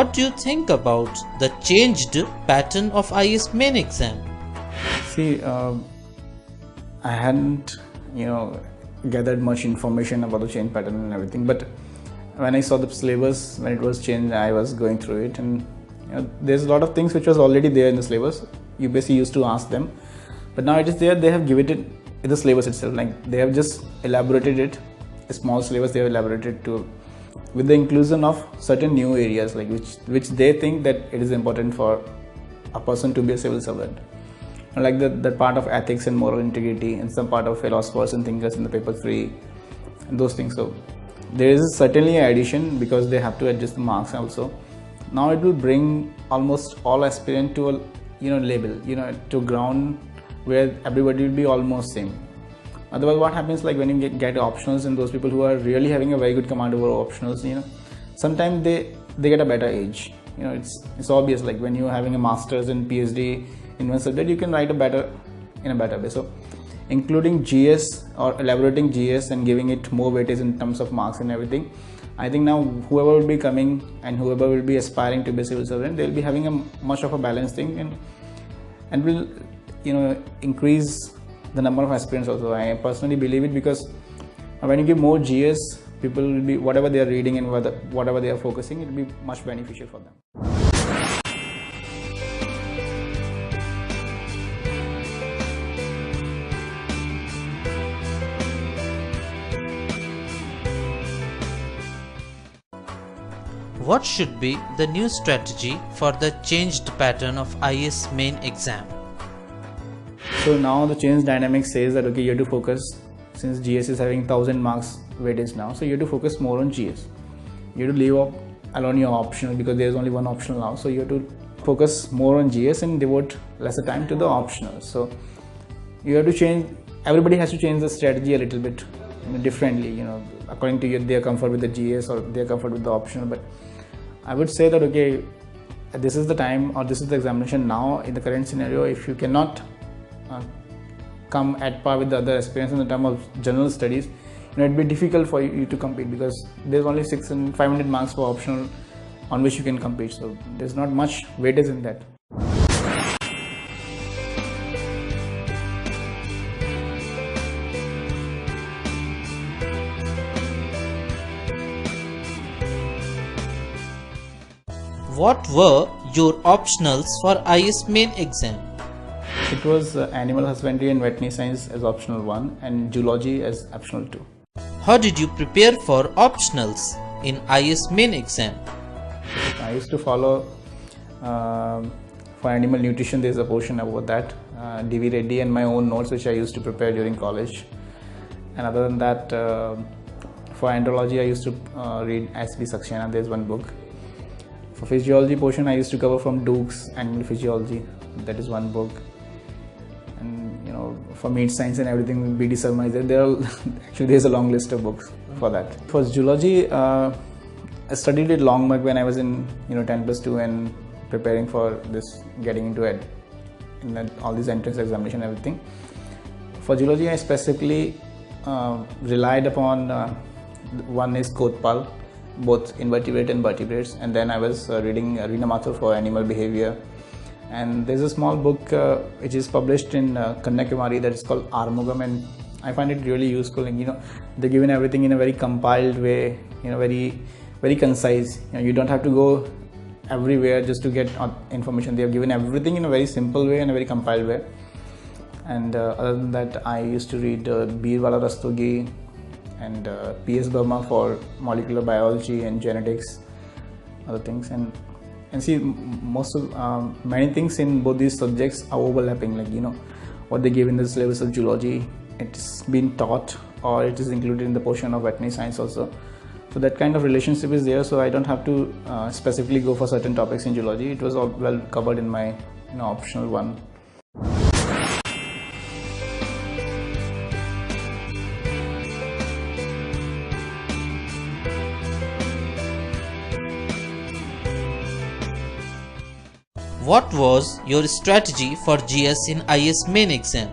What do you think about the changed pattern of IAS Main exam? See, I hadn't, gathered much information about the change pattern and everything. But when I saw the syllabus, when it was changed, I was going through it, and there's a lot of things which was already there in the syllabus. You basically used to ask them, but now it is there. They have given it in the syllabus itself. Like they have just elaborated it. A small syllabus they have elaborated to, with the inclusion of certain new areas, like which they think that it is important for a person to be a civil servant. Like that part of ethics and moral integrity, and some part of philosophers and thinkers in the paper 3, and those things. So there is certainly an addition because they have to adjust the marks also. Now it will bring almost all aspirant to a label, to ground where everybody will be almost same. Otherwise, what happens, like when you get optionals, and those people who are really having a very good command over optionals, sometimes they get a better edge. It's obvious. Like when you're having a master's and PhD in one subject, you can write in a better way. So including GS or elaborating GS and giving it more weightage in terms of marks and everything, I think now whoever will be coming and whoever will be aspiring to be a civil servant, they'll be having a much of a balanced thing, and will increase the number of aspirants also. I personally believe it, because when you give more GS, people will be, whatever they are reading and whatever they are focusing, it will be much beneficial for them. What should be the new strategy for the changed pattern of IAS Main exam? So now the change dynamic says that okay, you have to focus, since GS is having 1000 marks weightage now, so you have to focus more on GS. You have to leave up alone your optional, because there is only one optional now, so you have to focus more on GS and devote lesser time to the optionals. So you have to change, everybody has to change the strategy a little bit differently, according to their comfort with the GS or their comfort with the optional. But I would say that okay, this is the time, or this is the examination now in the current scenario. If you cannot come at par with the other aspirants in the term of general studies, it'd be difficult for you to compete, because there's only 600 and 500 marks for optional on which you can compete. So there's not much weightage in that. What were your optionals for IAS Main exam? It was animal husbandry and veterinary science as optional 1 and zoology as optional 2. How did you prepare for optionals in IAS Main exam? I used to follow for animal nutrition. There's a portion about that, D.V. Reddy, and my own notes which I used to prepare during college. And other than that, for andrology I used to read S.B. Saxena. There's one book. For physiology portion, I used to cover from Duke's Animal Physiology. That is one book. And for meat science and everything, B.D. Sharma is there. Actually, there's a long list of books for that. For zoology, I studied it long back when I was in 10+2 and preparing for this, getting into it, all these entrance examination and everything. For zoology, I specifically relied upon one is Kotpal, both invertebrate and vertebrates, and then I was reading Reena Mathur for animal behavior. And there's a small book which is published in Kanyakumari that is called Armugam, and I find it really useful. And they're given everything in a very compiled way, very very concise. You don't have to go everywhere just to get information. They have given everything in a very simple way and a very compiled way. And other than that, I used to read Birwala Rastogi and P.S. Burma for molecular biology and genetics, other things. And see, most of many things in both these subjects are overlapping. Like what they give in the syllabus of zoology, it's been taught or it is included in the portion of veterinary science also. So that kind of relationship is there. So I don't have to specifically go for certain topics in zoology. It was all well covered in my optional 1. What was your strategy for GS in IAS Main exam?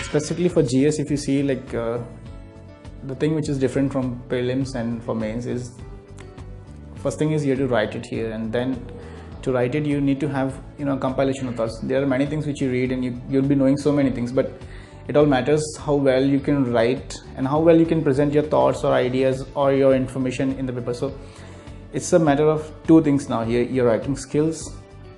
Specifically for GS, if you see, like the thing which is different from prelims and for mains is, first thing is you have to write it here, and then to write it you need to have a compilation of thoughts. There are many things which you read and you'll be knowing so many things, but it all matters how well you can write and how well you can present your thoughts or ideas or your information in the paper. So it's a matter of two things now here: your writing skills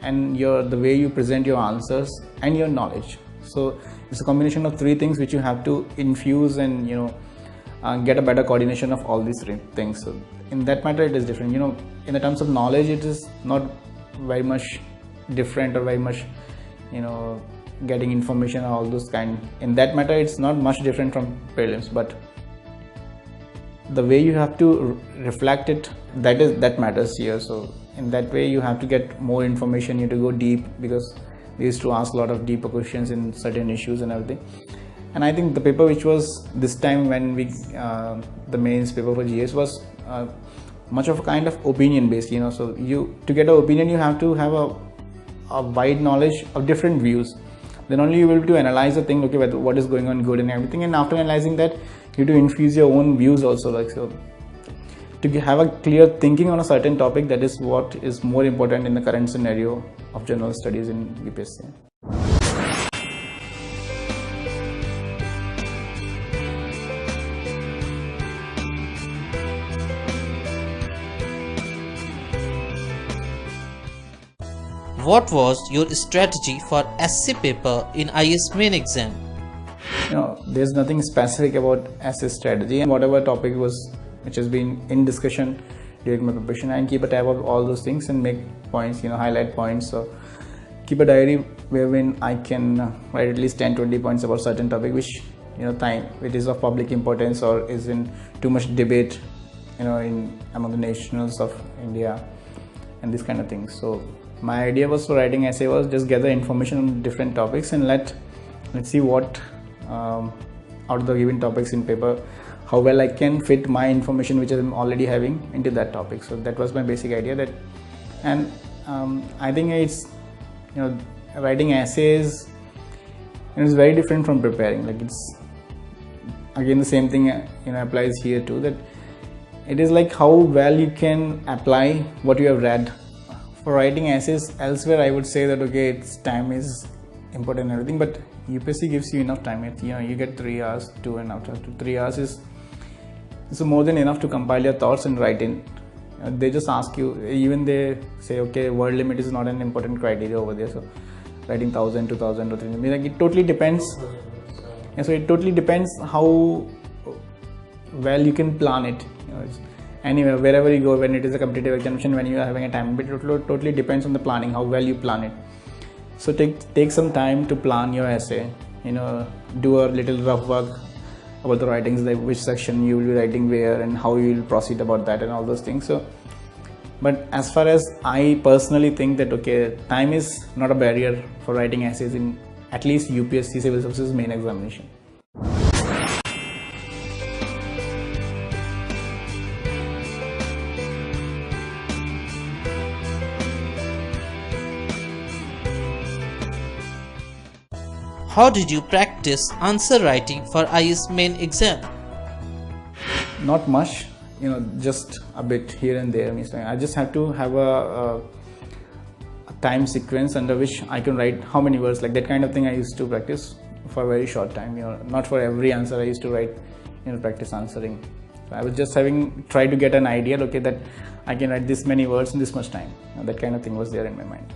and the way you present your answers and your knowledge. So it's a combination of three things which you have to infuse and get a better coordination of all these three things. So in that matter it is different. In the terms of knowledge, it is not very much different or very much getting information or all those kind. In that matter it's not much different from prelims, but the way you have to reflect it, that matters here. So in that way you have to get more information, you have to go deep, because they used to ask a lot of deeper questions in certain issues and everything. And I think the paper which was this time when the mains paper for GS was much of a kind of opinion based, so to get an opinion you have to have a wide knowledge of different views. Then only you will be able to analyze the thing, okay, what is going on good and everything. And after analyzing that, you have to infuse your own views also, like so. To have a clear thinking on a certain topic, that is what is more important in the current scenario of general studies in UPSC. What was your strategy for essay paper in IAS Main exam? There's nothing specific about essay strategy, and whatever topic which has been in discussion during my preparation, I keep a tab of all those things and make points, highlight points. So keep a diary wherein I can write at least 10-20 points about certain topic which which is of public importance or is in too much debate among the nationals of India and this kind of things. So my idea was for writing essay was just gather information on different topics and let's see what out of the given topics in paper, how well I can fit my information which I'm already having into that topic. So that was my basic idea. And I think it's writing essays is very different from preparing. Like, it's again the same thing applies here too, that it is like how well you can apply what you have read. For writing essays elsewhere, I would say that okay, time is important and everything, but UPSC gives you enough time. You get 3 hours, 3 hours is more than enough to compile your thoughts and write in. They just ask you, even they say okay, word limit is not an important criteria over there, so writing 1000, 2000 or 3000, like it totally depends. And so it totally depends how well you can plan it. Anywhere, wherever you go, when it is a competitive examination, when you are having a time, but it totally depends on the planning, how well you plan it. So take some time to plan your essay. Do a little rough work about the writings, like which section you will be writing where and how you will proceed about that and all those things. So, but as far as I personally think that okay, time is not a barrier for writing essays in at least UPSC Civil Services main examination. How did you practice answer writing for IAS Main exam? Not much, just a bit here and there. I just have to have a time sequence under which I can write how many words, like that kind of thing. I used to practice for a very short time. Not for every answer I used to write, practice answering. So I was just try to get an idea, okay, that I can write this many words in this much time. That kind of thing was there in my mind.